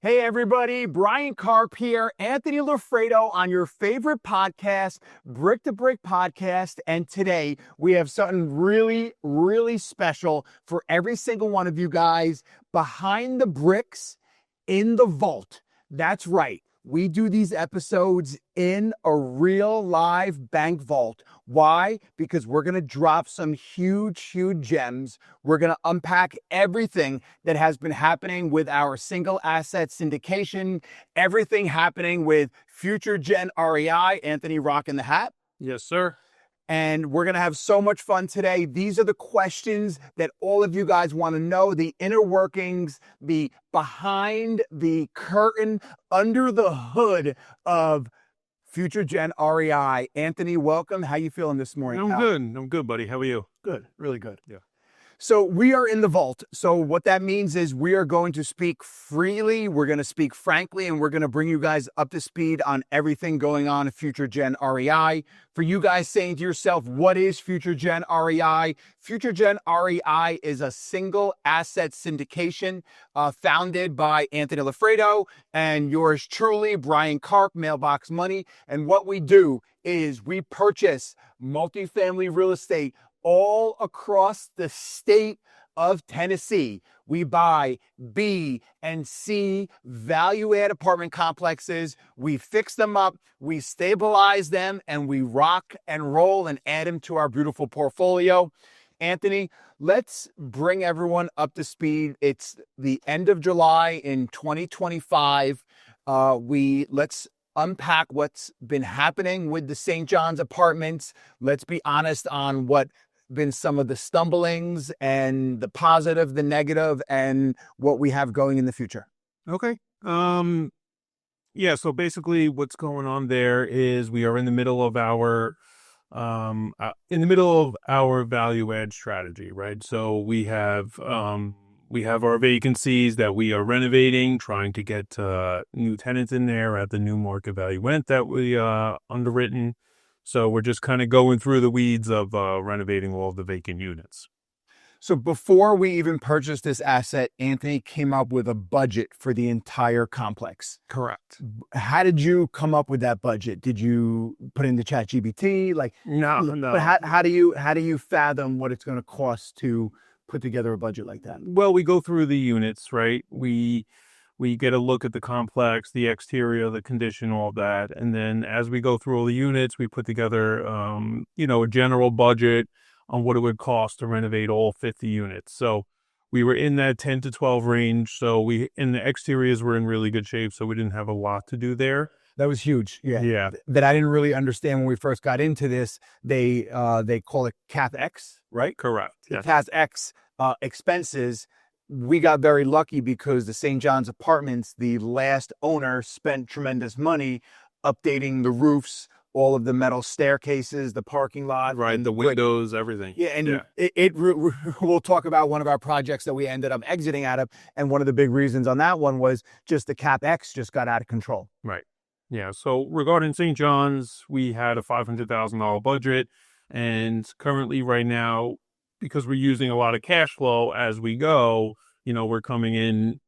Hey everybody, Bryan Karp here, Anthony Loffredo on your favorite podcast, Brick to Brick Podcast. And today we have something really special for every single one of you guys behind the bricks in the vault. That's right. We do these episodes in a real live bank vault. Why? Because we're going to drop some huge gems. We're going to unpack everything that has been happening with our single asset syndication, everything happening with future gen REI, Anthony rocking the hat. Yes, sir. And we're going to have so much fun today. These are the questions that all of you guys want to know, the inner workings, the behind the curtain, under the hood of future gen REI. Anthony, welcome. How you feeling this morning? I'm good, buddy. How are you? Good, really good. Yeah. So we are in the vault. So what that means is we are going to speak freely. We're going to speak frankly, and we're going to bring you guys up to speed on everything going on at Future Gen REI. For you guys saying to yourself, what is Future Gen REI? Future Gen REI is a single asset syndication founded by Anthony Loffredo and yours truly, Bryan Karp, Mailbox Money. And what we do is we purchase multifamily real estate all across the state of Tennessee. We buy B and C value-add apartment complexes. We fix them up, we stabilize them, and we rock and roll and add them to our beautiful portfolio. Anthony, let's bring everyone up to speed. It's the end of July in 2025. Let's unpack what's been happening with the St. John's apartments. Let's be honest on what been some of the stumblings and the positive, the negative, and what we have going in the future. Okay. Yeah, so basically what's going on there is we are in the middle of our value add strategy, right? So we have our vacancies that we are renovating, trying to get new tenants in there at the new market value rent that we underwritten. So we're just kind of going through the weeds of renovating all of the vacant units. So before we even purchased this asset, Anthony came up with a budget for the entire complex. Correct. How did you come up with that budget? Did you put into ChatGPT? No. But how do you fathom what it's going to cost to put together a budget like that? Well, we go through the units, right? We get a look at the complex, the exterior, the condition, all that. And then as we go through all the units, we put together, a general budget on what it would cost to renovate all 50 units. So we were in that 10 to 12 range. So in the exteriors, we're in really good shape. So we didn't have a lot to do there. That was huge. Yeah. That I didn't really understand when we first got into this. They call it CapEx, right? Correct. Yes. CapEx expenses. We got very lucky because the St. John's Apartments, the last owner spent tremendous money updating the roofs, all of the metal staircases, the parking lot. Right, the windows, everything. Yeah, and we'll talk about one of our projects that we ended up exiting out of, and one of the big reasons on that one was just the CapEx just got out of control. Right. Yeah, so regarding St. John's, we had a $500,000 budget, and currently right now, because we're using a lot of cash flow as we go, we're coming in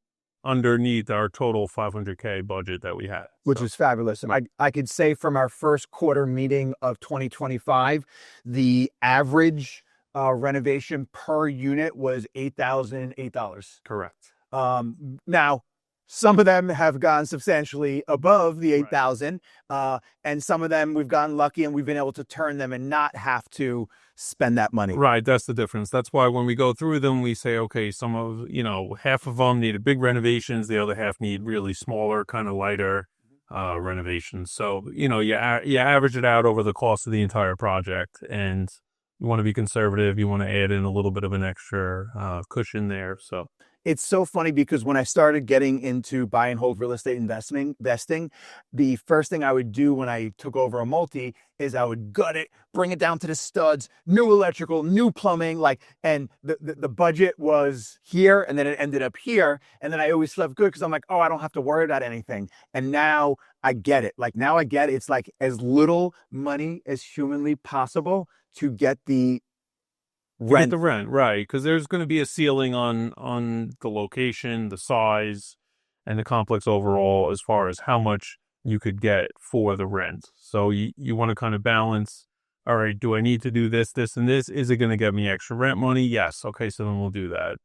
underneath our total $500K budget that we had. Which is fabulous. And I could say from our first quarter meeting of 2025, the average renovation per unit was $8,008. Correct. Now, some of them have gone substantially above the 8,000, and some of them we've gotten lucky and we've been able to turn them and not have to spend that money. Right, that's the difference. That's why when we go through them, we say, okay, half of them needed big renovations, the other half need really smaller, kind of lighter renovations. So, you average it out over the cost of the entire project, and you want to be conservative. You want to add in a little bit of an extra cushion there. So it's so funny because when I started getting into buy and hold real estate investing, the first thing I would do when I took over a multi is I would gut it, bring it down to the studs, new electrical, new plumbing, and the budget was here and then it ended up here. And then I always slept good because I'm like, oh, I don't have to worry about anything. And now I get it. It's like as little money as humanly possible to get the rent. The rent, right? Because there's going to be a ceiling on the location, the size, and the complex overall as far as how much you could get for the rent. So you want to kind of balance, all right, do I need to do this, this, and this? Is it going to get me extra rent money? Yes. Okay, so then we'll do that.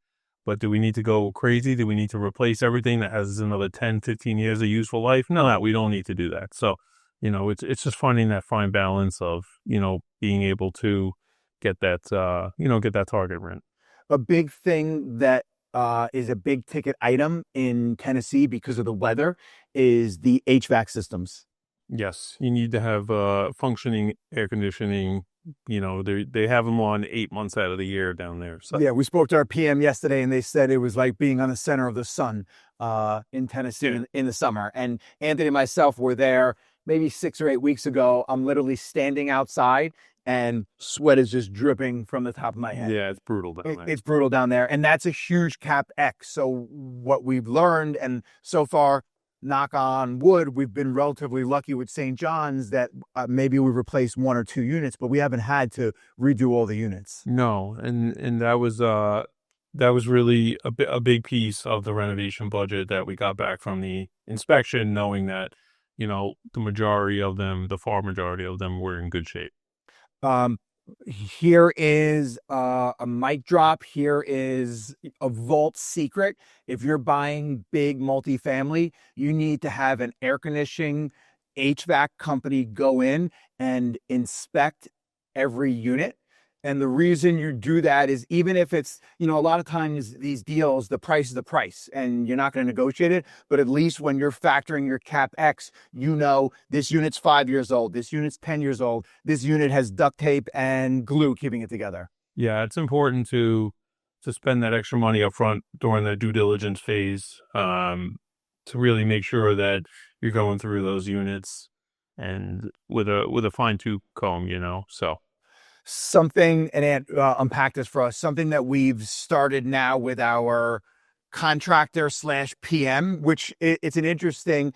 But do we need to go crazy? Do we need to replace everything that has another 10, 15 years of useful life? No, we don't need to do that. So, it's just finding that fine balance of, being able to get that, get that target rent. A big thing that is a big ticket item in Tennessee because of the weather is the HVAC systems. Yes, you need to have functioning air conditioning. They have them on 8 months out of the year down there. So Yeah, we spoke to our PM yesterday, and they said it was like being on the center of the sun in Tennessee in the summer. And Anthony and myself were there maybe 6 or 8 weeks ago. I'm literally standing outside, and sweat is just dripping from the top of my head. Yeah, it's brutal down there. It's brutal down there, and that's a huge CapEx. So what we've learned, and so far, knock on wood, we've been relatively lucky with St. John's that maybe we replaced 1 or 2 units, but we haven't had to redo all the units. No, and that was really a big piece of the renovation budget that we got back from the inspection, knowing that the far majority of them were in good shape. Here is a mic drop. Here is a vault secret. If you're buying big multifamily, you need to have an air conditioning HVAC company go in and inspect every unit. And the reason you do that is even if it's, a lot of times these deals, the price is the price and you're not going to negotiate it. But at least when you're factoring your CapEx, this unit's 5 years old. This unit's 10 years old. This unit has duct tape and glue keeping it together. Yeah, it's important to spend that extra money up front during the due diligence phase to really make sure that you're going through those units and with a fine-tooth comb, so. Something, and Ant unpacked this for us, something that we've started now with our contractor / PM, which it's an interesting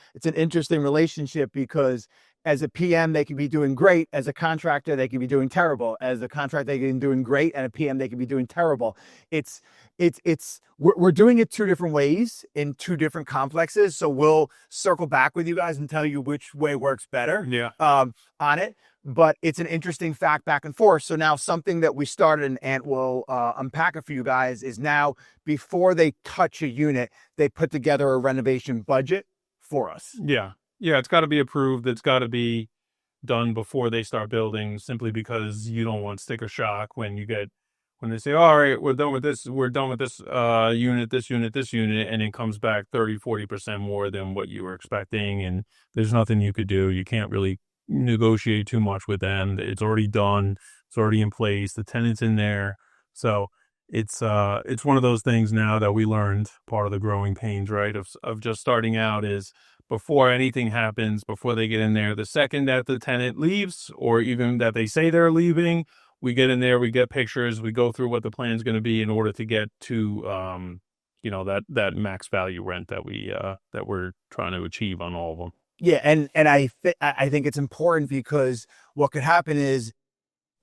relationship because as a PM, they can be doing great. As a contractor, they can be doing terrible. As a contractor, they can be doing great. And a PM, they can be doing terrible. We're doing it 2 different ways in 2 different complexes. So we'll circle back with you guys and tell you which way works better on it. But it's an interesting fact back and forth. So now something that we started and Ant will unpack it for you guys is now before they touch a unit, they put together a renovation budget for us. Yeah. Yeah, it's got to be approved. It's got to be done before they start building simply because you don't want sticker shock when they say, all right, we're done with this unit, this unit, this unit, and it comes back 30-40% more than what you were expecting. And there's nothing you could do. You can't really negotiate too much with them. It's already done. It's already in place. The tenant's in there. So it's one of those things now that we learned, part of the growing pains, right? Of just starting out is before anything happens, before they get in there, the second that the tenant leaves or even that they say they're leaving, we get in there, we get pictures, we go through what the plan is going to be in order to get to, that max value rent that we're trying to achieve on all of them. Yeah, and I think it's important because what could happen is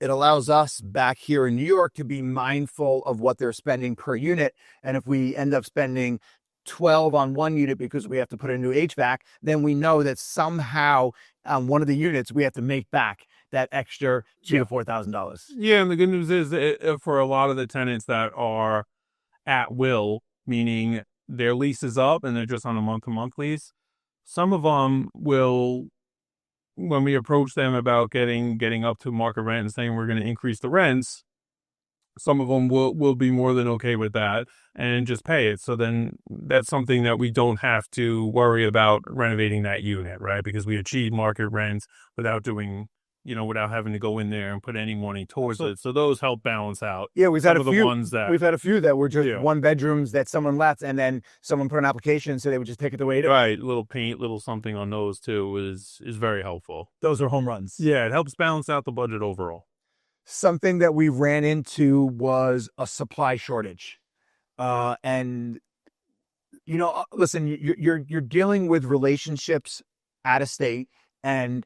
it allows us back here in New York to be mindful of what they're spending per unit. And if we end up spending 12 on one unit because we have to put a new HVAC, then we know that somehow on one of the units we have to make back that extra $2,000 to $4,000. Yeah, and the good news is that for a lot of the tenants that are at will, meaning their lease is up and they're just on a month-to-month lease, some of them will, when we approach them about getting up to market rent and saying we're going to increase the rents, some of them will be more than okay with that and just pay it. So then that's something that we don't have to worry about renovating that unit, right? Because we achieve market rents without without having to go in there and put any money towards it. So those help balance out. Yeah, we've had a few that were just 1 bedrooms that someone left and then someone put an application so they would just take it the way it is. Right, little paint, little something on those too is very helpful. Those are home runs. Yeah, it helps balance out the budget overall. Something that we ran into was a supply shortage. And listen, you're dealing with relationships out of state, and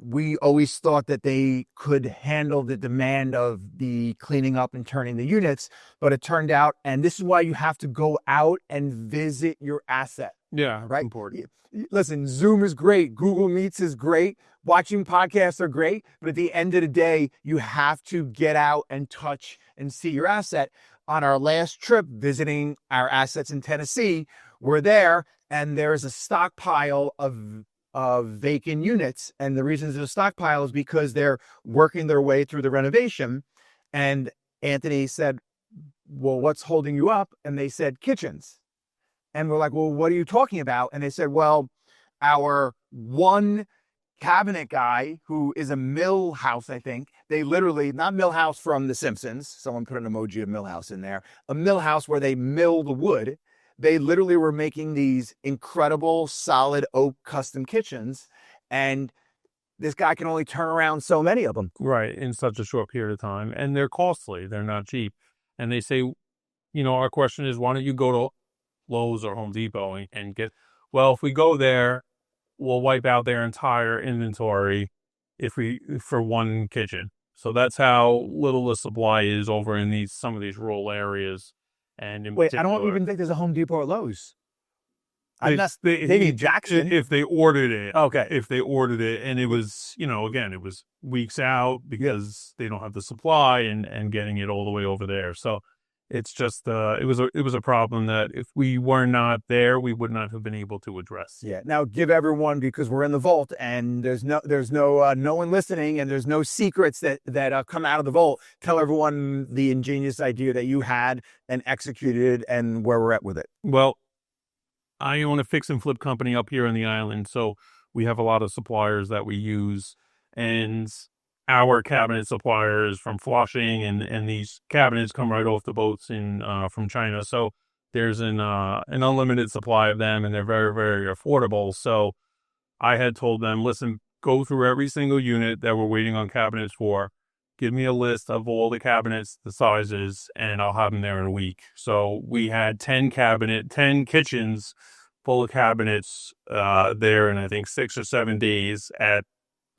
We always thought that they could handle the demand of the cleaning up and turning the units, but it turned out, and this is why you have to go out and visit your asset. Yeah, it's Right? important. Listen, Zoom is great. Google Meets is great. Watching podcasts are great. But at the end of the day, you have to get out and touch and see your asset. On our last trip visiting our assets in Tennessee, we're there and there's a stockpile of vacant units. And the reason there's a stockpile is because they're working their way through the renovation. And Anthony said, well, what's holding you up? And they said, kitchens. And we're like, well, what are you talking about? And they said, well, our one cabinet guy who is a Millhouse, I think, they literally, not Millhouse from The Simpsons, someone put an emoji of Millhouse in there, a Millhouse where they mill the wood. They literally were making these incredible solid oak custom kitchens. And this guy can only turn around so many of them. Right, in such a short period of time. And they're costly. They're not cheap. And they say, our question is, why don't you go to Lowe's or Home Depot and get, well, if we go there, we'll wipe out their entire inventory for one kitchen. So that's how little the supply is over in some of these rural areas. And Wait, I don't even think there's a Home Depot or Lowe's. Maybe Jackson. If they ordered it. Okay. If they ordered it, and it was, again, it was weeks out because they don't have the supply and getting it all the way over there. So it's just, it was a problem that if we were not there, we would not have been able to address. Yeah. Now give everyone, because we're in the vault and there's no one listening and there's no secrets that come out of the vault. Tell everyone the ingenious idea that you had and executed and where we're at with it. Well, I own a fix and flip company up here on the island, so we have a lot of suppliers that we use, and our cabinet suppliers from Flushing and these cabinets come right off the boats from China. So there's an unlimited supply of them, and they're very, very affordable. So I had told them, listen, go through every single unit that we're waiting on cabinets for. Give me a list of all the cabinets, the sizes, and I'll have them there in a week. So we had 10 kitchens full of cabinets there in, I think, 6 or 7 days at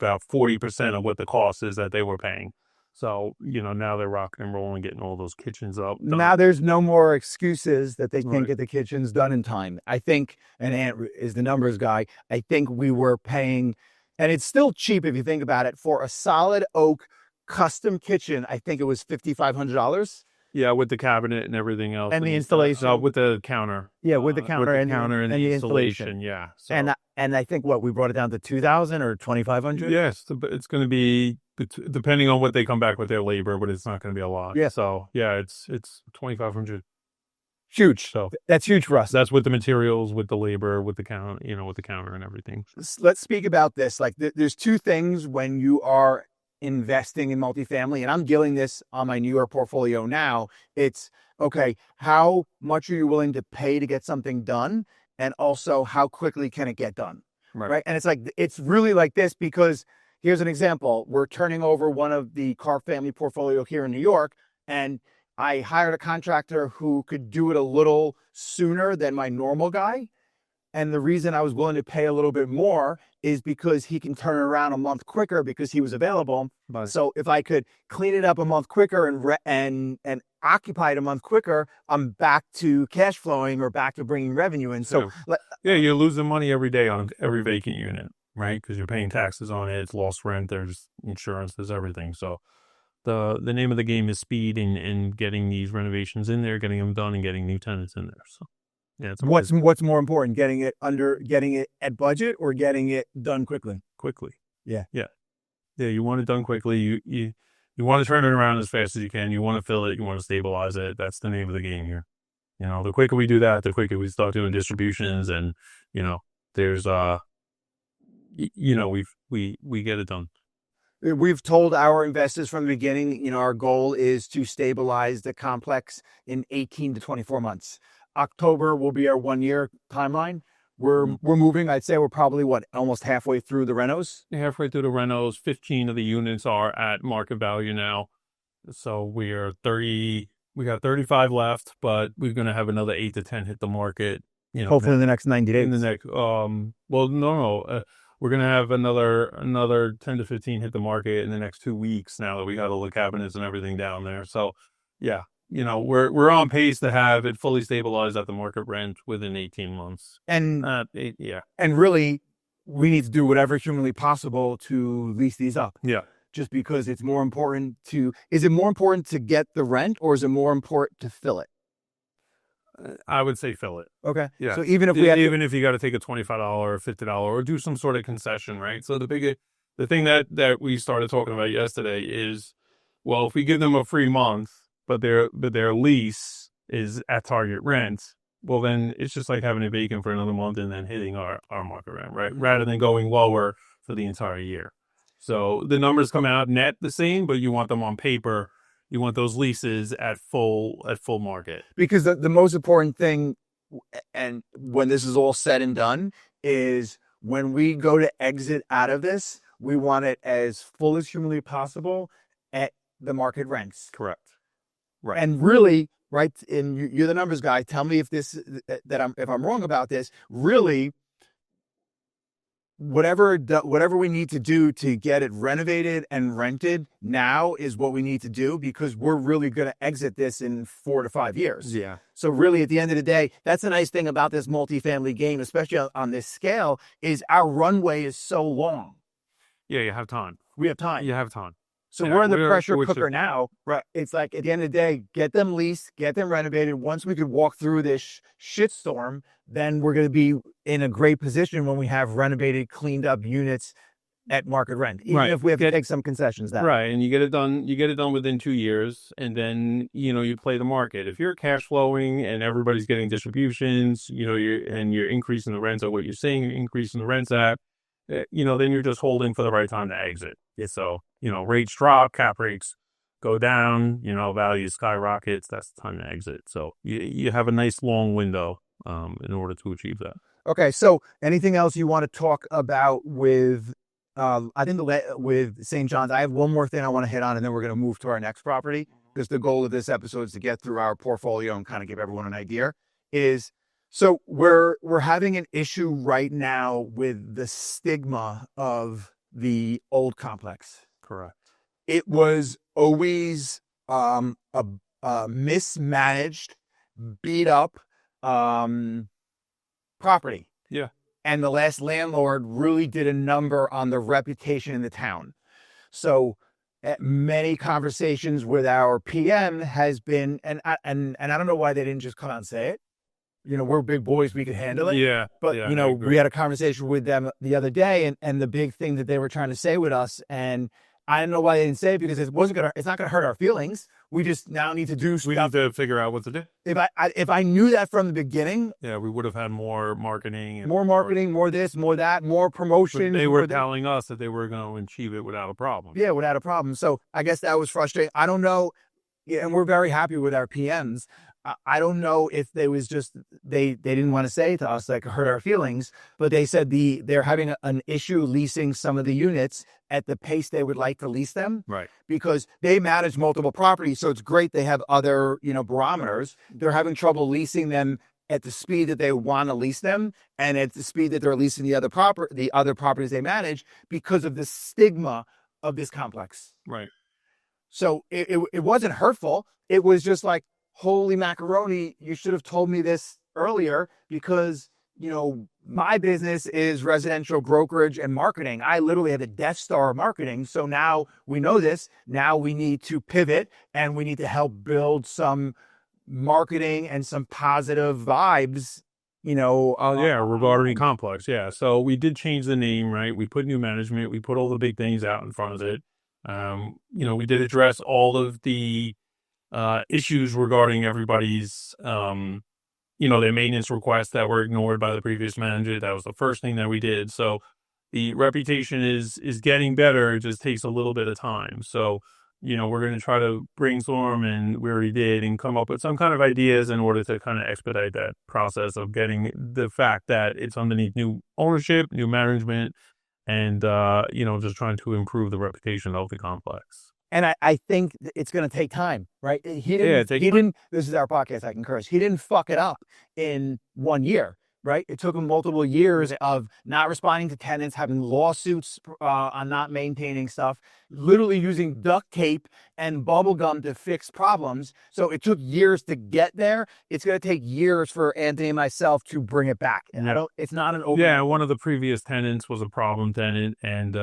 about 40% of what the cost is that they were paying. So, now they're rocking and rolling, getting all those kitchens up. Now there's no more excuses that they can't get the kitchens done in time. I think, and Ant is the numbers guy, I think we were paying, and it's still cheap if you think about it, for a solid oak custom kitchen. I think it was $5,500. Yeah, with the cabinet and everything else. And the installation. With the counter. Yeah, with the counter, and the installation. Yeah. So. And I think we brought it down to 2,000 or 2,500. Yes, it's going to be, depending on what they come back with their labor, but it's not going to be a lot. Yeah. So yeah, it's 2,500. Huge. So that's huge for us. That's with the materials, with the labor, with the counter, with the counter and everything. Let's speak about this. Like there's two things when you are investing in multifamily, and I'm dealing this on my New York portfolio now. It's okay, how much are you willing to pay to get something done? And also, how quickly can it get done? Right. And it's really like this, because here's an example. We're turning over one of the Karp family portfolio here in New York, and I hired a contractor who could do it a little sooner than my normal guy. And the reason I was willing to pay a little bit more is because he can turn it around a month quicker because he was available. Right. So if I could clean it up a month quicker and occupy it a month quicker, I'm back to cash flowing or back to bringing revenue in. So you're losing money every day on every vacant unit, right? Because you're paying taxes on it. It's lost rent. There's insurance. There's everything. So the name of the game is speed and getting these renovations in there, getting them done, and getting new tenants in there. So. Yeah, what's more important, getting it at budget or getting it done quickly? Quickly. Yeah. You want it done quickly. You want to turn it around as fast as you can. You want to fill it. You want to stabilize it. That's the name of the game here. The quicker we do that, the quicker we start doing distributions, and there's we get it done. We've told our investors from the beginning, our goal is to stabilize the complex in 18 to 24 months. October will be our 1 year timeline. We're moving. I'd say we're probably almost halfway through the renos. Halfway through the renos. 15 of the units are at market value now. So we got 35 left, but we're going to have another 8 to 10 hit the market. Hopefully in the next 90 days. In the next, we're gonna have another 10 to 15 hit the market in the next 2 weeks now that we got all the cabinets and everything down there. So yeah, we're on pace to have it fully stabilized at the market rent within 18 months. And Yeah. and really, we need to do whatever humanly possible to lease these up. Yeah. Just because it's more important is it more important to get the rent, or is it more important to fill it? I would say fill it. Okay. Yeah. So even if you got to take a $25 or $50 or do some sort of concession, right? So the thing that we started talking about yesterday is, well, if we give them a free month, but their lease is at target rent, well, then it's just like having it vacant for another month and then hitting our market rent, right? Rather than going lower for the entire year. So the numbers come out net the same, but you want them on paper. You want those leases at full market. Because the most important thing, and when this is all said and done, is when we go to exit out of this, we want it as full as humanly possible at the market rents. Correct. Right. And really, right, and you're the numbers guy. Tell me if if I'm wrong about this. Really, whatever we need to do to get it renovated and rented now is what we need to do, because we're really going to exit this in 4 to 5 years. Yeah. So really, at the end of the day, that's the nice thing about this multifamily game, especially on this scale, is our runway is so long. Yeah, you have time. We have time. You have time. So we're in the pressure cooker now. Right. It's like at the end of the day, get them leased, get them renovated. Once we could walk through this shitstorm, then we're going to be in a great position when we have renovated, cleaned up units at market rent, even if we have to take some concessions down. Right. And you get it done within 2 years, and then, you play the market. If you're cash flowing and everybody's getting distributions, you're increasing the rents at what you're saying, you're increasing the rents at, then you're just holding for the right time to exit. So, rates drop, cap rates go down, value skyrockets. That's the time to exit. So you have a nice long window in order to achieve that. Okay. So anything else you want to talk about with, I think with St. John's? I have one more thing I want to hit on, and then we're going to move to our next property, because the goal of this episode is to get through our portfolio and kind of give everyone an idea. So we're having an issue right now with the stigma of the old complex. Correct. It was always a mismanaged, beat up property. Yeah. And the last landlord really did a number on the reputation in the town. So many conversations with our PM has been, and I don't know why they didn't just come out and say it. We're big boys, we could handle it. Yeah. But, we had a conversation with them the other day, and the big thing that they were trying to say with us, and I don't know why they didn't say it, because it's not going to hurt our feelings. We just now need to do stuff. We need to figure out what to do. If I knew that from the beginning. Yeah, we would have had more marketing. More this, more that, more promotion. They were telling us that they were going to achieve it without a problem. Yeah, without a problem. So I guess that was frustrating. I don't know. And we're very happy with our PMs. I don't know if they was just, they didn't want to say it to us, like, hurt our feelings, but they said they're having an issue leasing some of the units at the pace they would like to lease them. Right. Because they manage multiple properties. So it's great. They have other, barometers. They're having trouble leasing them at the speed that they want to lease them, and at the speed that they're leasing the other properties they manage, because of the stigma of this complex. Right. So it wasn't hurtful. It was just like, holy macaroni, you should have told me this earlier, because, my business is residential brokerage and marketing. I literally have a Death Star of marketing. So now we know this. Now we need to pivot, and we need to help build some marketing and some positive vibes, regarding complex. Yeah. So we did change the name, right? We put new management. We put all the big things out in front of it. We did address all of the issues regarding everybody's, their maintenance requests that were ignored by the previous manager. That was the first thing that we did. So the reputation is getting better. It just takes a little bit of time. So, we're going to try to brainstorm, and we already did, and come up with some kind of ideas in order to kind of expedite that process of getting the fact that it's underneath new ownership, new management, and, just trying to improve the reputation of the complex. And I think it's going to take time, right? He didn't, this is our podcast, I can curse. He didn't fuck it up in 1 year. right? It took them multiple years of not responding to tenants, having lawsuits on not maintaining stuff, literally using duct tape and bubble gum to fix problems. So it took years to get there. It's going to take years for Anthony and myself to bring it back. And I don't, it's not an open. Yeah, one of the previous tenants was a problem tenant, and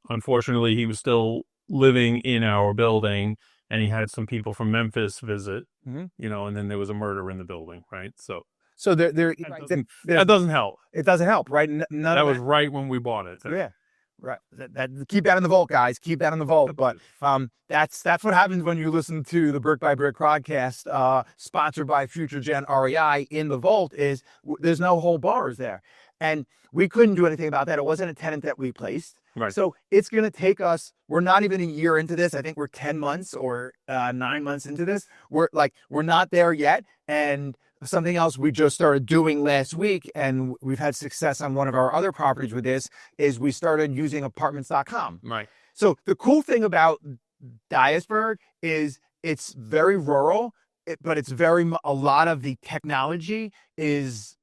unfortunately, he was still living in our building, and he had some people from Memphis visit, Mhm. and then there was a murder in the building, right? So So there, that doesn't help. it doesn't help, right? None That of was right when we bought it. yeah. Right. Keep that in the vault, guys. Keep that in the vault. But that's what happens when you listen to the Brick by Brick podcast, sponsored by Future Gen REI. In the vault is there's no whole bars there, and we couldn't do anything about that. It wasn't a tenant that we placed. Right. So it's going to take us. We're not even a year into this. I think we're 10 months or 9 months into this. We're not there yet, and something else we just started doing last week, and we've had success on one of our other properties with this, is we started using apartments.com. Right. So the cool thing about Dyersburg is it's very rural, but it's a lot of the technology is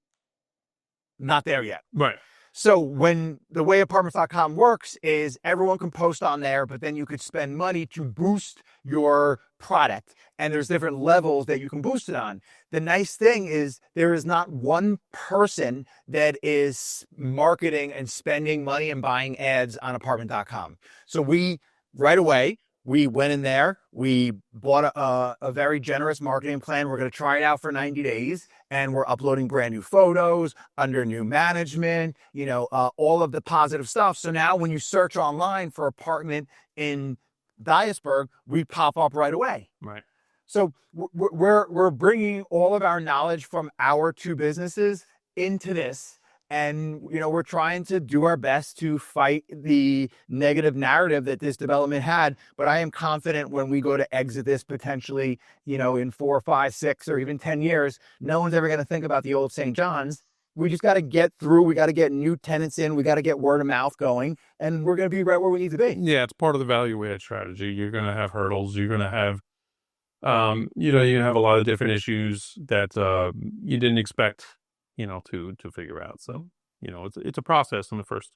not there yet. Right. So when the way apartments.com works is everyone can post on there, but then you could spend money to boost your product. And there's different levels that you can boost it on. The nice thing is there is not one person that is marketing and spending money and buying ads on apartment.com. So right away, we went in there, we bought a very generous marketing plan. We're going to try it out for 90 days, and we're uploading brand new photos under new management, all of the positive stuff. So now when you search online for apartment in Dyersburg, we pop up right away. Right. So we're bringing all of our knowledge from our two businesses into this. And, we're trying to do our best to fight the negative narrative that this development had. But I am confident when we go to exit this potentially, in 4, 5, 6, or even 10 years, no one's ever going to think about the old St. John's. We just got to get through. We got to get new tenants in. We got to get word of mouth going. And we're going to be right where we need to be. Yeah, it's part of the value add strategy. You're going to have hurdles. You're going to have, you have a lot of different issues that you didn't expect to figure out. So, it's a process in the first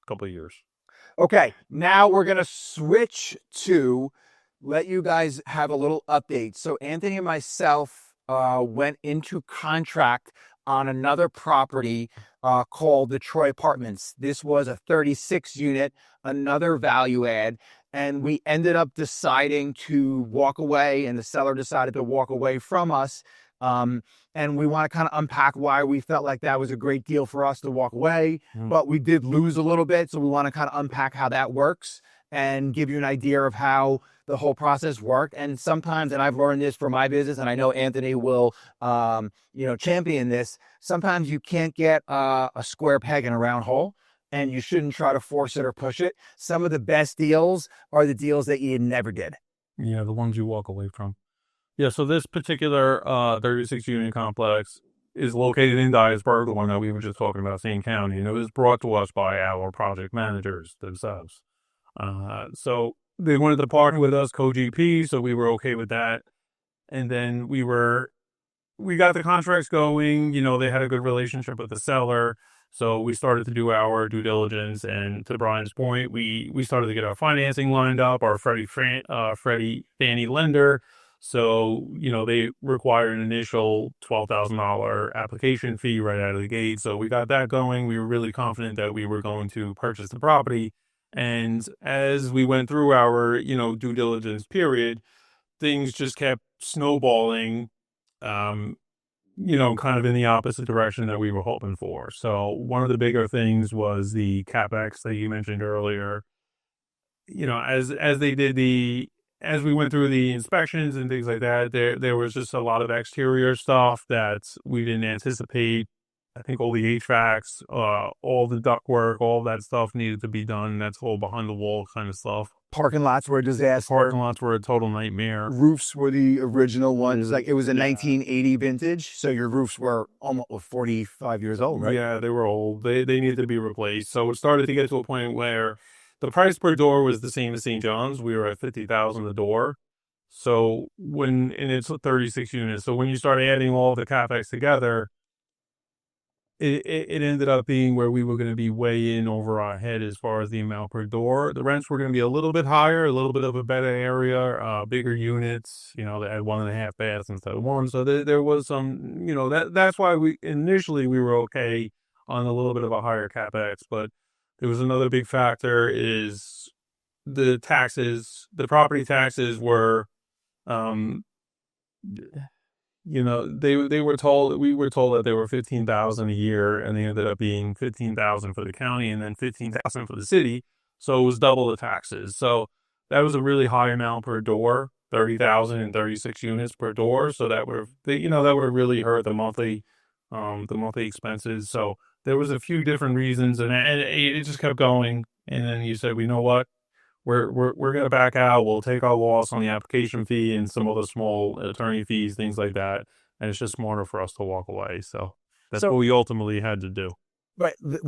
couple of years. Okay, now we're going to switch to let you guys have a little update. So Anthony and myself went into contract on another property called the Troy Apartments. This was a 36 unit, another value add. And we ended up deciding to walk away, and the seller decided to walk away from us. And we want to kind of unpack why we felt like that was a great deal for us to walk away, but we did lose a little bit. So we want to kind of unpack how that works and give you an idea of how the whole process worked. And sometimes, and I've learned this for my business, and I know Anthony will, champion this. Sometimes you can't get a square peg in a round hole, and you shouldn't try to force it or push it. Some of the best deals are the deals that you never did. Yeah, the ones you walk away from. Yeah, so this particular 36-unit complex is located in Dyersburg, the one that we were just talking about, St. County, and it was brought to us by our project managers themselves. So they wanted to partner with us, co-GP, so we were okay with that. And then we got the contracts going. They had a good relationship with the seller, so we started to do our due diligence. And to Bryan's point, we started to get our financing lined up, our Freddie Fannie lender. So, they require an initial $12,000 application fee right out of the gate. So we got that going. We were really confident that we were going to purchase the property. And as we went through our, due diligence period, things just kept snowballing, kind of in the opposite direction that we were hoping for. So one of the bigger things was the CapEx that you mentioned earlier. As we went through the inspections and things like that, there was just a lot of exterior stuff that we didn't anticipate. I think all the HVACs, all the ductwork, all that stuff needed to be done. That's all behind the wall kind of stuff. Parking lots were a disaster. Parking lots were a total nightmare. Roofs were the original ones. Like it was a 1980 vintage, so your roofs were almost 45 years old, right? Yeah, they were old. They needed to be replaced. So it started to get to a point where the price per door was the same as St. John's. We were at $50,000 a door. So and it's 36 units. So when you start adding all the CapEx together, it ended up being where we were going to be way in over our head as far as the amount per door. The rents were going to be a little bit higher, a little bit of a better area, bigger units. They had 1.5 baths instead of one. So there was some, that's why we initially we were okay on a little bit of a higher capex. But there was another big factor is the taxes. The property taxes were, um, they were told we were told that they were 15,000 a year, and they ended up being 15,000 for the county and then 15,000 for the city. So it was double the taxes. So that was a really high amount per door, 30,000 and 36 units per door. So that that would have really hurt the monthly expenses. So there was a few different reasons, and it just kept going. And then you said, you know what? We're gonna back out. We'll take our loss on the application fee and some other small attorney fees, things like that. And it's just smarter for us to walk away. So that's what we ultimately had to do. Right. What's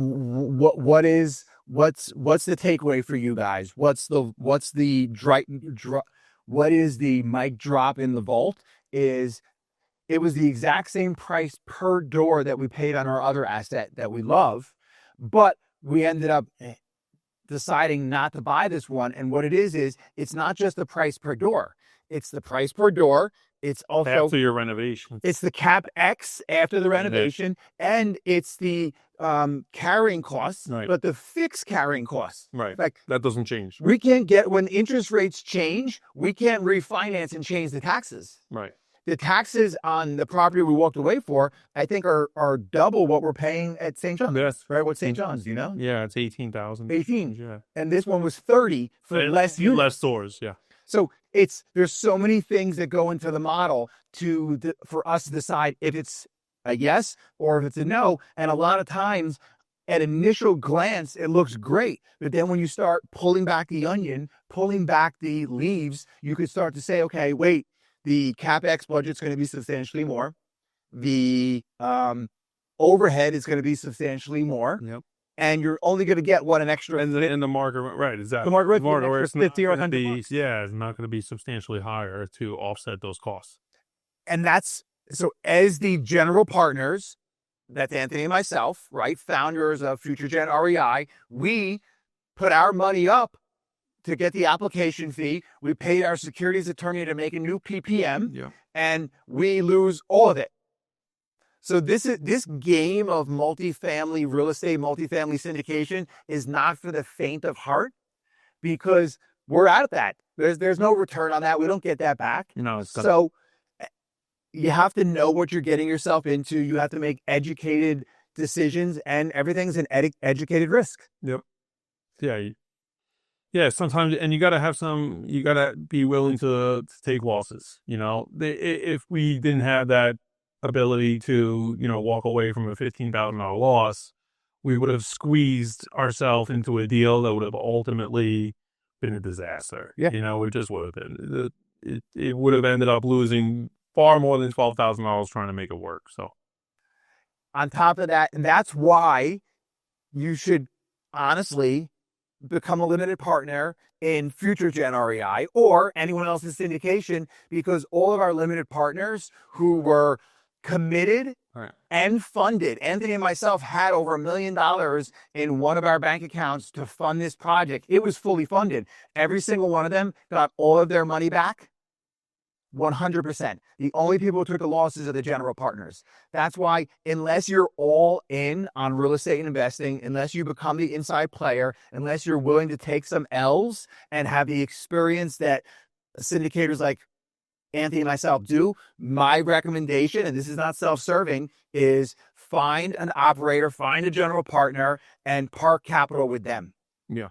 the takeaway for you guys? What is the mic drop in the vault? Is it was the exact same price per door that we paid on our other asset that we love, but we ended up deciding not to buy this one. And what it is it's not just the price per door. It's the price per door. It's also after your renovation. It's the cap X after the renovation, and it's the carrying costs, right. But the fixed carrying costs. Right. Like, that doesn't change. We can't get, when interest rates change, we can't refinance and change the taxes. Right. The taxes on the property we walked away for, I think, are double what we're paying at St. John's. Yes. Right? What's St. John's, do you know? Yeah, it's 18,000. 18. Yeah. And this one was 30 for less units. Less stores, yeah. So there's so many things that go into the model for us to decide if it's a yes or if it's a no. And a lot of times, at initial glance, it looks great. But then when you start pulling back the onion, pulling back the leaves, you could start to say, okay, wait, the CapEx budget's going to be substantially more. The overhead is going to be substantially more. Yep. And you're only going to get an extra. And the market, right, exactly. The market where it's 50 or 100 bucks. Yeah, it's not going to be substantially higher to offset those costs. And so as the general partners, that's Anthony and myself, right, founders of Future Gen REI, we put our money up to get the application fee. We paid our securities attorney to make a new PPM, and we lose all of it. So this game of multifamily real estate, multifamily syndication is not for the faint of heart, because we're out of that. There's no return on that. We don't get that back. So you have to know what you're getting yourself into. You have to make educated decisions, and everything's an educated risk. Yep. Yeah. Yeah. Sometimes, and you got to be willing to take losses. If we didn't have that ability to, walk away from a $15,000 loss, we would have squeezed ourselves into a deal that would have ultimately been a disaster. Yeah. It just would have been. It would have ended up losing far more than $12,000 trying to make it work. So on top of that, and that's why you should honestly become a limited partner in Future Gen REI or anyone else's syndication, because all of our limited partners who were committed and funded. Anthony and myself had over $1 million in one of our bank accounts to fund this project. It was fully funded. Every single one of them got all of their money back. 100%. The only people who took the losses are the general partners. That's why, unless you're all in on real estate and investing, unless you become the inside player, unless you're willing to take some L's and have the experience that syndicators like Anthony and myself do, my recommendation, and this is not self-serving, is find an operator, find a general partner, and park capital with them. Yeah.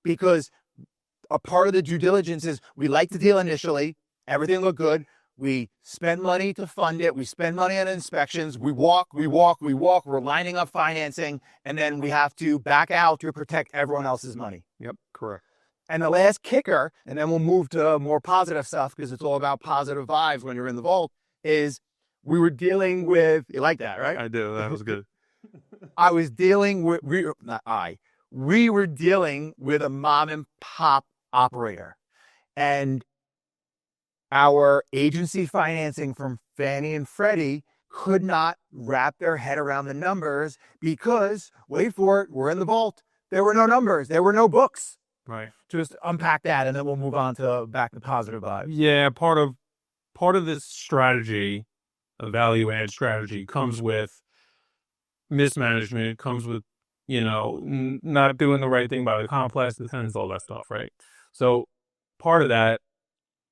Because a part of the due diligence is we like the deal initially. Everything looked good. We spend money to fund it. We spend money on inspections. We walk. We're lining up financing, and then we have to back out to protect everyone else's money. Yep, correct. And the last kicker, and then we'll move to more positive stuff because it's all about positive vibes when you're in the vault, is we were dealing with, you like that, right? I do. That was good. We were dealing with a mom and pop operator. And our agency financing from Fannie and Freddie could not wrap their head around the numbers because, wait for it, we're in the vault. There were no numbers. There were no books. Right. Just unpack that, and then we'll move on to back to positive vibes. Yeah, part of this strategy, a value add strategy, comes with mismanagement, comes with not doing the right thing by the complex, the tenants, all that stuff, right? So part of that,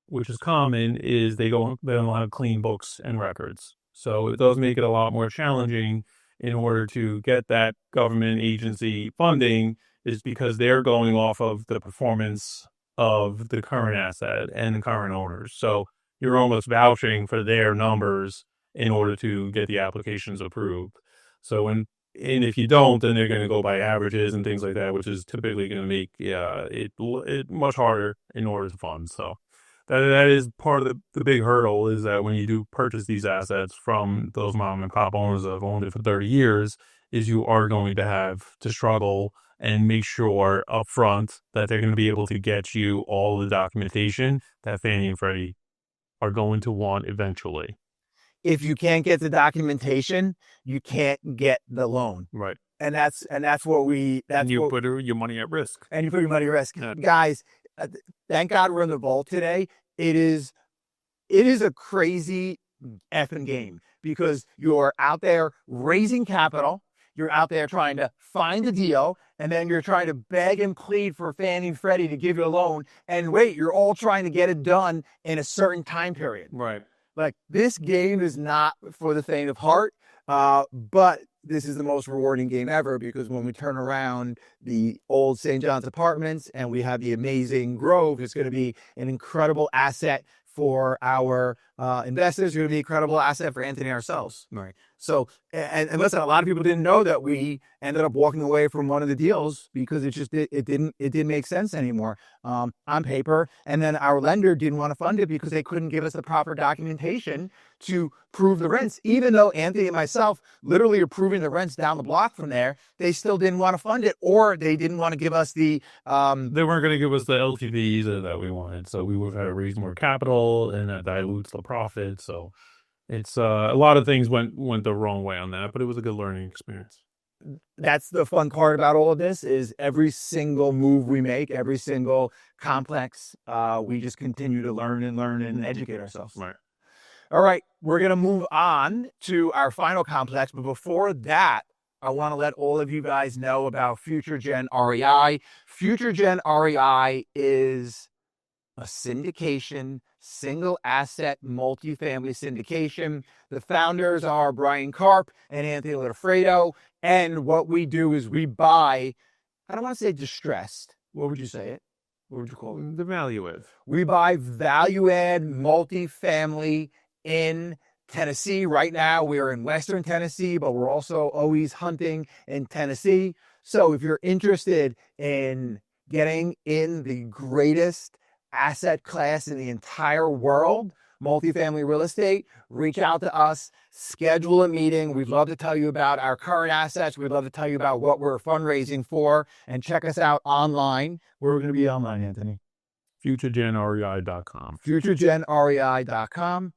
which is common, is they don't have clean books and records. So it does make it a lot more challenging in order to get that government agency funding, is because they're going off of the performance of the current asset and the current owners. So you're almost vouching for their numbers in order to get the applications approved. So and if you don't, then they're going to go by averages and things like that, which is typically going to make it much harder in order to fund. So that is part of the big hurdle, is that when you do purchase these assets from those mom and pop owners that have owned it for 30 years, is you are going to have to struggle and make sure upfront that they're going to be able to get you all the documentation that Fannie and Freddie are going to want eventually. If you can't get the documentation, you can't get the loan. Right. And that's what we, that's And you what, put your money at risk. and you put your money at risk. Yeah. Guys, thank God we're in the vault today. It is a crazy effing game, because you're out there raising capital. You're out there trying to find a deal, and then you're trying to beg and plead for Fannie and Freddie to give you a loan. And wait, you're all trying to get it done in a certain time period. Right. Like, this game is not for the faint of heart, but this is the most rewarding game ever, because when we turn around the old St. John's Apartments and we have the amazing Grove, it's going to be an incredible asset for our investors. It's going to be an incredible asset for Anthony ourselves. Right. So, and listen, a lot of people didn't know that we ended up walking away from one of the deals because it didn't make sense anymore on paper. And then our lender didn't want to fund it because they couldn't give us the proper documentation to prove the rents. Even though Anthony and myself literally are proving the rents down the block from there, they still didn't want to fund it, or they didn't want to give us the they weren't going to give us the LTVs that we wanted. So we would have had to raise more capital, and that dilutes the profit. So it's a lot of things went the wrong way on that, but it was a good learning experience. That's the fun part about all of this, is every single move we make, every single complex, we just continue to learn and educate ourselves. Right. All right, we're going to move on to our final complex. But before that, I want to let all of you guys know about Future Gen REI. Future Gen REI is a syndication, single asset, multifamily syndication. The founders are Bryan Karp and Anthony Loffredo. And what we do is we buy, I don't want to say distressed. What would you say it? What would you call it? The value add. We buy value add multifamily in Tennessee. Right now, we're in Western Tennessee, but we're also always hunting in Tennessee. So if you're interested in getting in the greatest asset class in the entire world, multifamily real estate, reach out to us, schedule a meeting. We'd love to tell you about our current assets. We'd love to tell you about what we're fundraising for, and check us out online. Where we're going to be online, Anthony? FutureGenREI.com. FutureGenREI.com.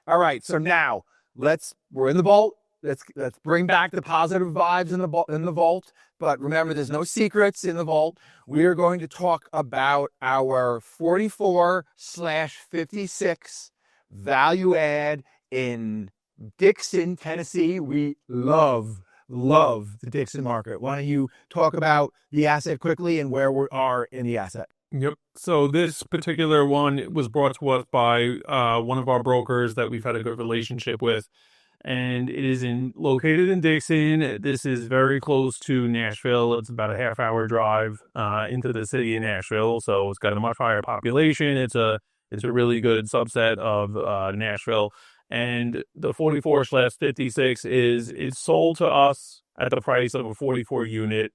All right, so now we're in the vault. Let's bring back the positive vibes in the vault. But remember, there's no secrets in the vault. We are going to talk about our 44/56 value add in Dixon, Tennessee. We love the Dixon market. Why don't you talk about the asset quickly and where we are in the asset? Yep. So this particular one was brought to us by one of our brokers that we've had a good relationship with, and it is located in Dixon. This is very close to Nashville. It's about a half-hour drive into the city of Nashville, so it's got a much higher population. It's a really good subset of Nashville, and the 44/56 is sold to us at the price of a 44 unit.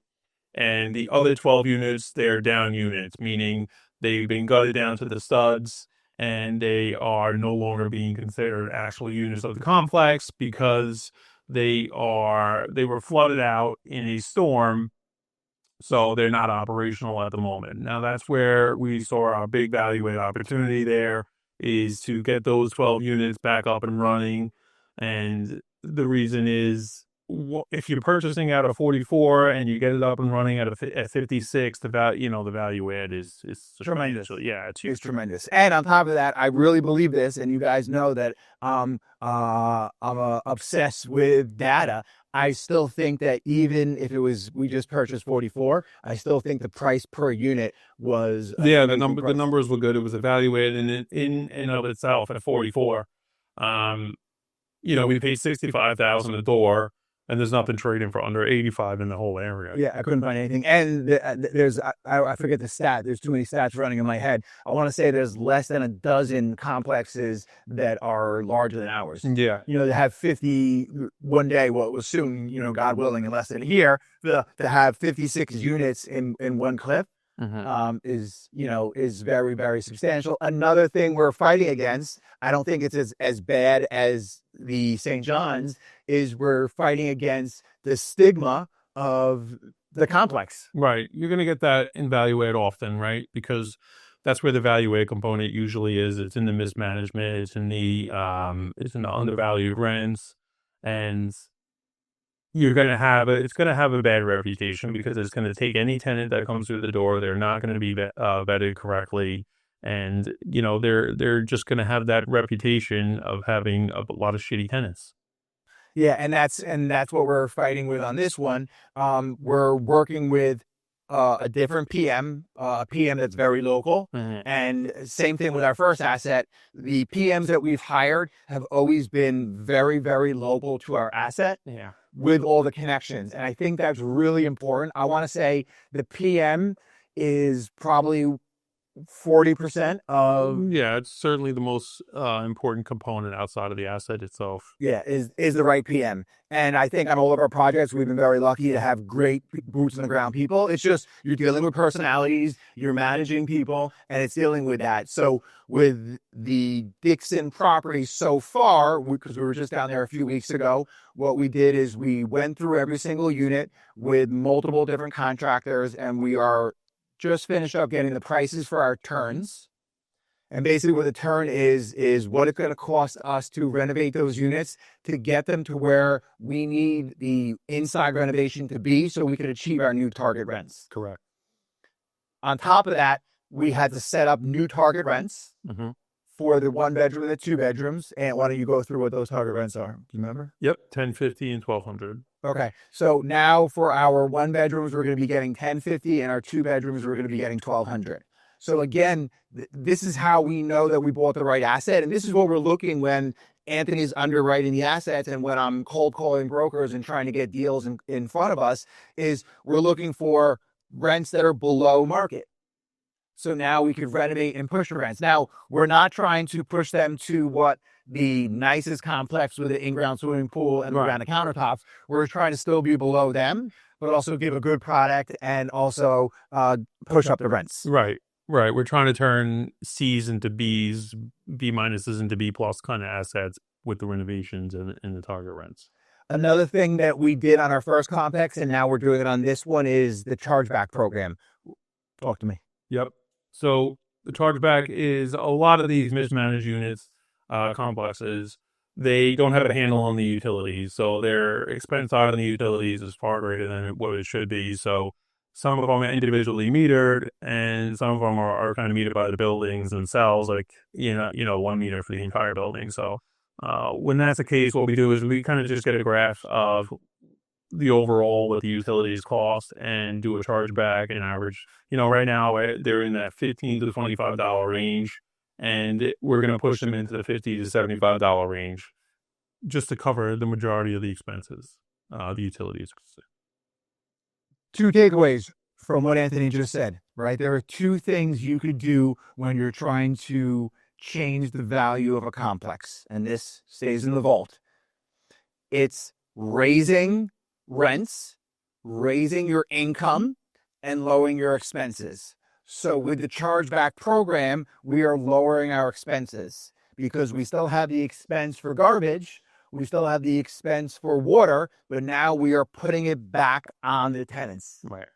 And the other 12 units, they're down units, meaning they've been gutted down to the studs, and they are no longer being considered actual units of the complex because they were flooded out in a storm, so they're not operational at the moment. Now, that's where we saw our big value add opportunity there, is to get those 12 units back up and running, And the reason is, if you're purchasing out of 44 and you get it up and running at 56, the value add is Tremendous. substantial. Yeah, it's It's huge. tremendous. And on top of that, I really believe this, and you guys know that I'm obsessed with data. I still think that even if we just purchased 44, I still think the price per unit was an Yeah, amazing the price. numbers were good. It was evaluated in and of itself at 44. Um, we paid 65,000 a door, and there's nothing trading for under 85 in the whole area. Yeah, I couldn't find anything. And there's, I forget the stat. There's too many stats running in my head. I want to say there's less than a dozen complexes that are larger than ours. Yeah. They have 50 one day, well, it was soon, God willing, in less than a year, to have 56 units in one clip. Is very, very substantial. Another thing we're fighting against, I don't think it's as bad as the St. John's, is we're fighting against the stigma of the complex. Right. You're going to get that in value add often, right? Because that's where the value add component usually is. It's in the mismanagement. It's in the undervalued rents, and it's going to have a bad reputation because it's going to take any tenant that comes through the door. They're not going to be vetted correctly. And, they're just going to have that reputation of having a lot of shitty tenants. Yeah, and that's what we're fighting with on this one. We're working with a different PM, a PM that's very local. And same thing with our first asset. The PMs that we've hired have always been very, very local to our asset. Yeah. With all the connections. And I think that's really important. I want to say the PM is probably 40% of. Yeah, it's certainly the most important component outside of the asset itself. Yeah, is the right PM. And I think on all of our projects, we've been very lucky to have great boots on the ground people. It's just you're dealing with personalities, you're managing people, and it's dealing with that. So with the Dixon property so far, because we were just down there a few weeks ago, what we did is we went through every single unit with multiple different contractors, and we are just finished up getting the prices for our turns. And basically what the turn is what it's going to cost us to renovate those units to get them to where we need the inside renovation to be so we can achieve our new target rents. Correct. On top of that, we had to set up new target rents for the 1 bedroom and the 2 bedrooms. And why don't you go through what those target rents are? Do you remember? Yep, 1050 and 1200. Okay, so now for our 1 bedrooms, we're going to be getting 1050, and our 2 bedrooms, we're going to be getting 1200. So again, this is how we know that we bought the right asset, and this is what we're looking when Anthony's underwriting the assets, and when I'm cold calling brokers and trying to get deals in front of us, is we're looking for rents that are below market. So now we could renovate and push the rents. Now, we're not trying to push them to what the nicest complex with an in-ground swimming pool and granite countertops. We're trying to still be below them, but also give a good product and also push up the rents. Right. We're trying to turn C's into B's, B minuses into B plus kind of assets with the renovations and the target rents. Another thing that we did on our first complex, and now we're doing it on this one, is the chargeback program. Talk to me. Yep. So the chargeback is a lot of these mismanaged units, complexes. They don't have a handle on the utilities, so their expense side on the utilities is far greater than what it should be. So some of them are individually metered, and some of them are kind of metered by the buildings themselves, like 1 meter for the entire building. So when that's the case, what we do is we kind of just get a graph of the overall what the utilities cost and do a chargeback and average. Right now they're in that $15 to $25 range, and we're going to push them into the $50 to $75 range just to cover the majority of the expenses, the utilities. 2 takeaways from what Anthony just said, right? There are 2 things you could do when you're trying to change the value of a complex, and this stays in the vault. It's raising rents, raising your income, and lowering your expenses. So with the chargeback program, we are lowering our expenses because we still have the expense for garbage, we still have the expense for water, but now we are putting it back on the tenants. Right.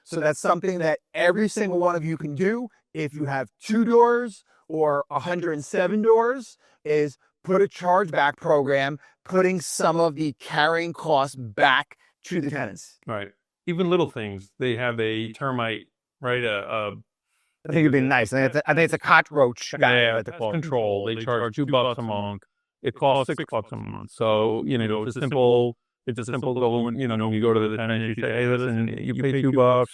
So that's something that every single one of you can do. If you have 2 doors or 107 doors, is put a chargeback program, putting some of the carrying costs back to the tenants. Right. Even little things. They have a termite, right? I think it'd be nice. I think it's a cockroach guy. Yeah, pest control. They charge $2 a month. It costs $6 a month. So, it's a simple goal. When, you go to the tenant, you say, hey, listen, you pay $2,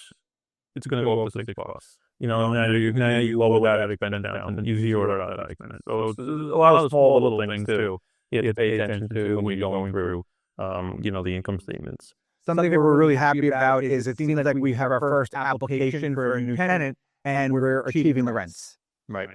it's going to go up to $6. Now you lower that expense down and you zero out that expense. So it's a lot of small little things too. You have to pay attention to when you're going through, the income statements. Something that we're really happy about is it seems like we have our first application for a new tenant and we're achieving the rents. Right.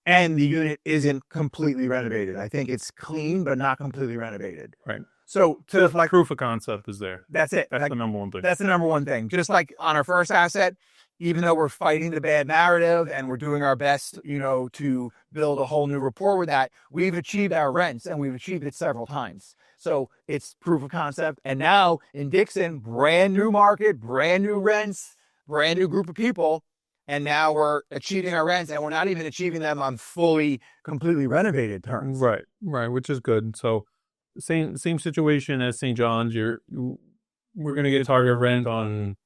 And the unit isn't completely renovated. I think it's clean, but not completely renovated. Right. So proof of concept is there. That's it. That's the number one thing. That's the number one thing. Just like on our first asset, even though we're fighting the bad narrative and we're doing our best, to build a whole new rapport with that, we've achieved our rents and we've achieved it several times. So it's proof of concept. And now in Dixon, brand new market, brand new rents, brand new group of people. And now we're achieving our rents and we're not even achieving them on completely renovated terms. Right. Which is good. So same situation as St. John's. We're going to get target rent on,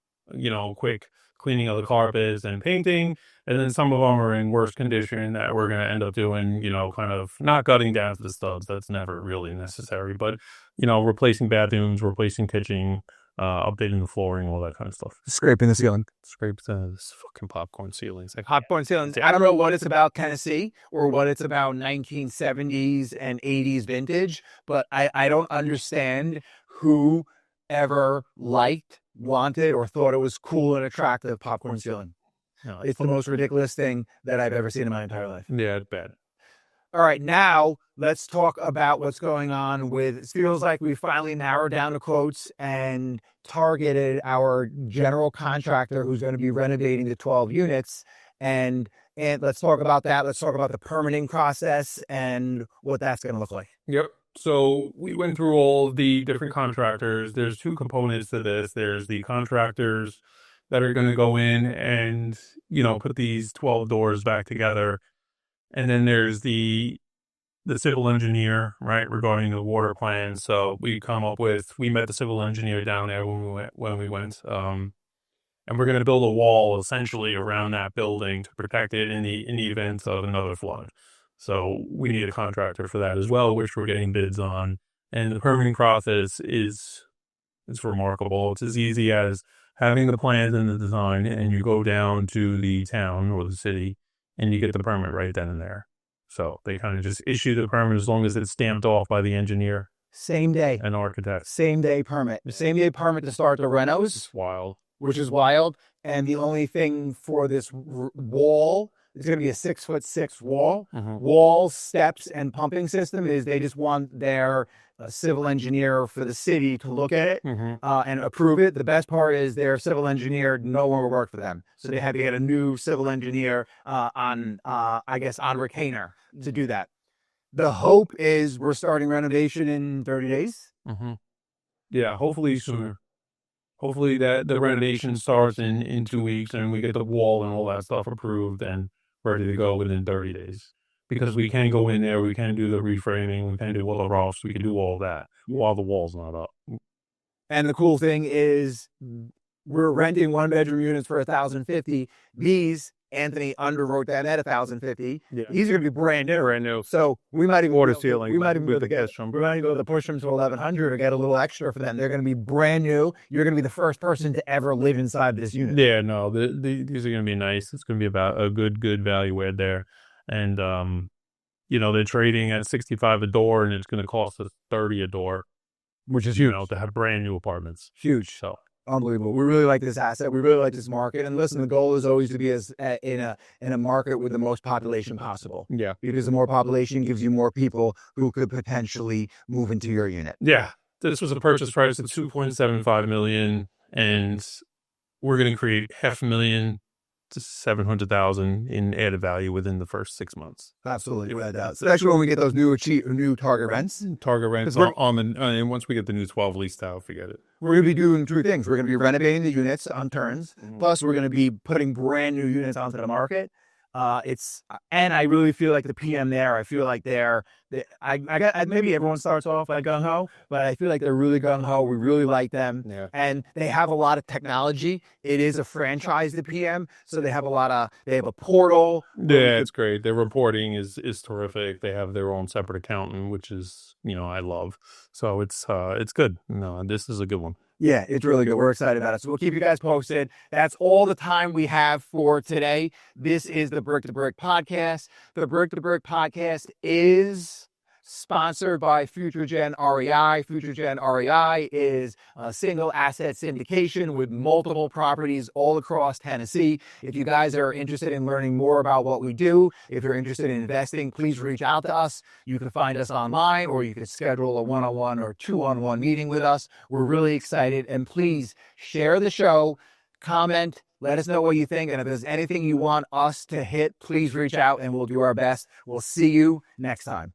quick cleaning of the carpets and painting. And then some of them are in worse condition that we're going to end up doing, kind of not gutting down to the studs. That's never really necessary. But, replacing bathrooms, replacing kitchen, updating the flooring, all that kind of stuff. Scraping the ceiling. Scrape this fucking popcorn ceilings. Like popcorn ceilings. I don't know what it's about Tennessee or what it's about 1970s and 80s vintage, but I don't understand who ever liked, wanted, or thought it was cool and attractive popcorn ceiling. No, it's the most ridiculous thing that I've ever seen in my entire life. Yeah, it's bad. All right, now let's talk about what's going on with, it feels like we finally narrowed down the quotes and targeted our general contractor who's going to be renovating the 12 units. And let's talk about that. Let's talk about the permitting process and what that's going to look like. Yep. So we went through all the different contractors. There's two components to this. There's the contractors that are going to go in and, put these 12 doors back together. And then there's the civil engineer, right, regarding the water plan. So we met the civil engineer down there when we went. And we're going to build a wall essentially around that building to protect it in the event of another flood. So we need a contractor for that as well, which we're getting bids on. And the permitting process is remarkable. It's as easy as having the plans and the design, and you go down to the town or the city, and you get the permit right then and there. So they kind of just issue the permit as long as it's stamped off by the engineer. Same day. An architect. Same day permit. The same day permit to start the renos. It's wild. Which is wild. And the only thing for this wall, it's going to be a 6'6" wall. Mm-hmm. Wall, steps, and pumping system is they just want their civil engineer for the city to look at it and approve it. The best part is their civil engineer no longer worked for them. So they had to get a new civil engineer on retainer to do that. The hope is we're starting renovation in 30 days. Mm-hmm. Yeah, hopefully sooner. Hopefully that the renovation starts in 2 weeks and we get the wall and all that stuff approved and ready to go within 30 days. Because we can go in there, we can do the reframing, we can do all the roughs, we can do all that while the wall's not up. And the cool thing is we're renting 1-bedroom units for $1,050. These, Anthony underwrote that at $1,050. Yeah. These are going to be brand new. So we might even Water ceiling. We might even be able to push them to 1,100 or get a little extra for them. They're going to be brand new. You're going to be the first person to ever live inside this unit. Yeah, no, these are going to be nice. It's going to be about a good value add there. And, they're trading at $65 a door and it's going to cost us $30 a door, which is huge to have brand new apartments. Huge. So unbelievable. We really like this asset. We really like this market. And listen, the goal is always to be in a market with the most population possible. Yeah. Because the more population gives you more people who could potentially move into your unit. Yeah. This was a purchase price of $2.75 million and we're going to create $500,000 to $700,000 in added value within the first 6 months. Absolutely, without doubt. So actually, when we get those new target rents, and once we get the new 12 leased out, forget it. We're going to be doing two things. We're going to be renovating the units on turns. Plus, we're going to be putting brand new units onto the market. And I really feel like the PM there, I feel like maybe everyone starts off like gung ho, but I feel like they're really gung ho. We really like them. Yeah. And they have a lot of technology. It is a franchise, the PM. So they have a portal. Yeah, it's great. Their reporting is terrific. They have their own separate accountant, which is, I love. So it's good. No, this is a good one. Yeah, it's really good. We're excited about it. So we'll keep you guys posted. That's all the time we have for today. This is the Brick to Brick podcast. The Brick to Brick podcast is sponsored by FutureGen REI. FutureGen REI is a single asset syndication with multiple properties all across Tennessee. If you guys are interested in learning more about what we do, if you're interested in investing, please reach out to us. You can find us online, or you can schedule a one-on-one or two-on-one meeting with us. We're really excited, and please share the show, comment, let us know what you think, and if there's anything you want us to hit, please reach out and we'll do our best. We'll see you next time.